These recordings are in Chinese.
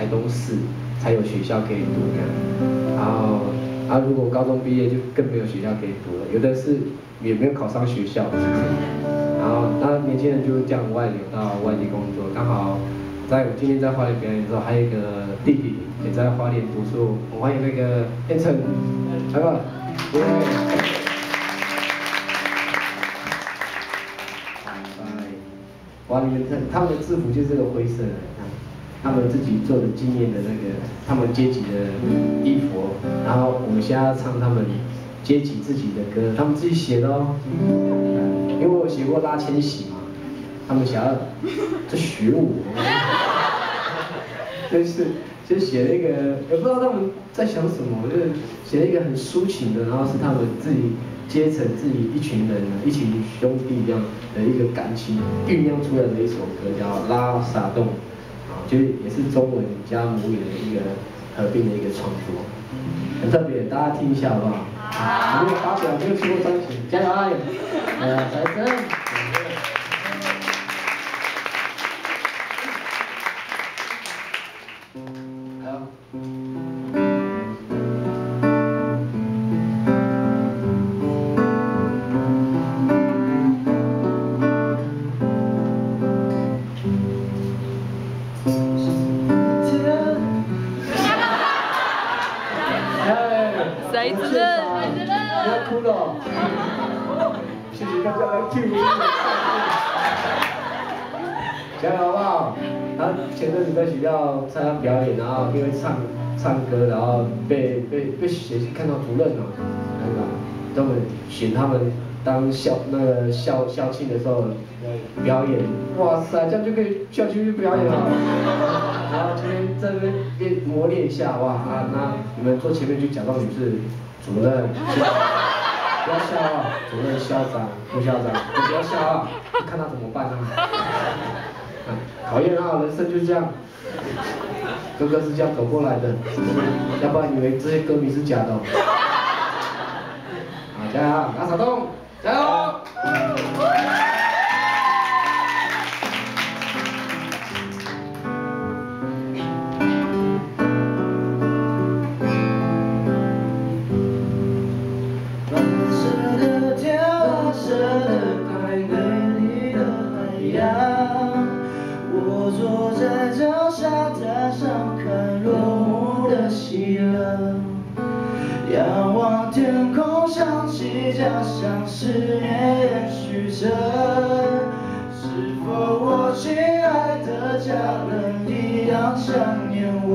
台东市才有学校可以读的，然后如果高中毕业就更没有学校可以读了，有的是也没有考上学校，然后那年轻人就这样外流到外地工作，刚好我今天在花莲表演的时候，还有一个弟弟也在花莲读书，我欢迎那个燕城，来吧，耶！哇，你们看他们的制服就是这个灰色的，他们自己做的纪念的那个他们阶级的衣服，然后我们现在要唱他们阶级自己的歌，他们自己写的哦。因为我有写过拉千禧嘛，他们想要就学我，就写了一个，也不知道他们在想什么，就是写了一个很抒情的，然后是他们自己阶层自己一群人一群兄弟这样的一个感情酝酿出来的一首歌，叫《拉萨洞》，就是也是中文加母语的一个合并的一个创作，很特别，大家听一下好不好？还没有发表，没有出过专辑，加油啊！财神。谁知？不要哭了，谢谢大家来听。加油好不好？然后前阵子在学校参加表演，然后因为唱歌，然后被学习看到主任哦，他们选他们当校庆的时候表演，哇塞，这样就可以校庆去表演了。然后今天在这边磨练一下，哇啊，那你们坐前面就假装你是主任，不要笑啊，主任、校长、副校长，你不要笑啊，看他怎么办啊。考验啊，人生就是这样，哥哥是这样走过来的，要不然以为这些歌迷是假的。好，加油，拉萨洞，加油！我坐在这沙滩上看落幕的夕阳，仰望天空，想起家乡思念延续着。是否我亲爱的家人一样想念我？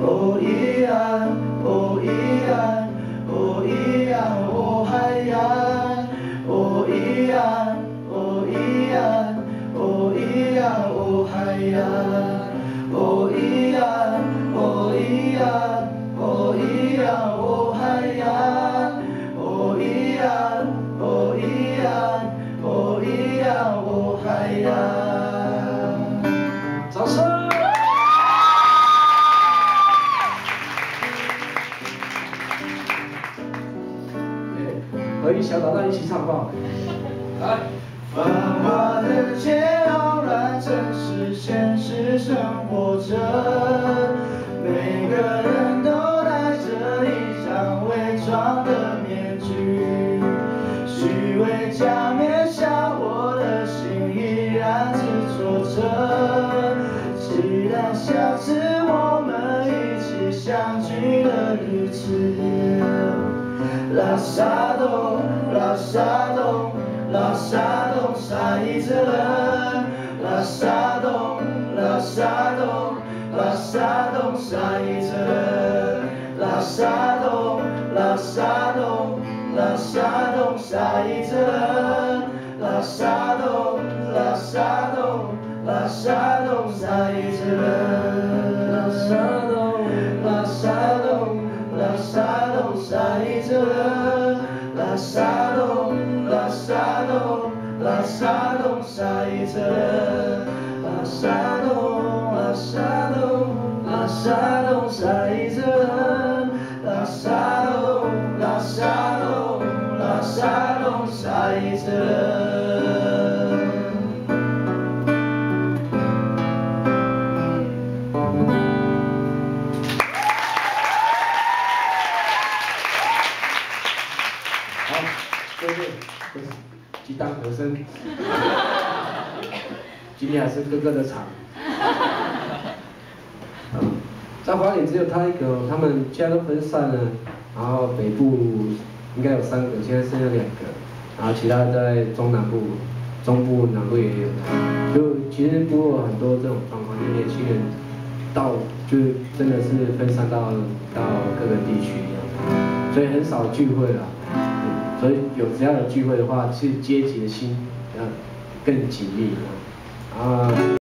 哦，依然，哦，依然，哦，依然，哦，海洋，哦，依然，哦，依然。哦，依然，哦，海洋，哦，依然，哦，依然，哦，依然，哦，海洋，哦，依然，哦，依然，哦，依然，哦，海洋。掌声！和一小捣蛋一起唱好不好？来。繁华的街扰乱城市，现实生活着，每个人都戴着一张伪装的面具，虚伪假面下，我的心依然执着着，期待下次我们一起相聚的日子。拉萨洞，拉萨洞。拉萨洞下一个人，拉萨洞，拉萨洞，拉萨洞下一个人，拉萨洞，拉萨洞，拉萨洞下一个人，拉萨洞，拉萨洞，拉萨洞下一个人，拉萨洞，拉萨洞，拉萨洞下一个人，拉萨洞。拉萨洞，拉萨洞下一个人，拉萨洞，拉萨洞，拉萨洞下一个人，拉萨洞，拉萨洞，拉萨洞下一个人。今天还是哥哥的场。在花莲只有他一个，他们现在都分散了，然后北部应该有3个，现在剩下2个，然后其他在中南部、中部、南部也有。就其实部落很多这种状况，就年轻人就真的是分散到各个地区一样，所以很少聚会了。所以只要有聚会的话，是阶级的心更紧密啊。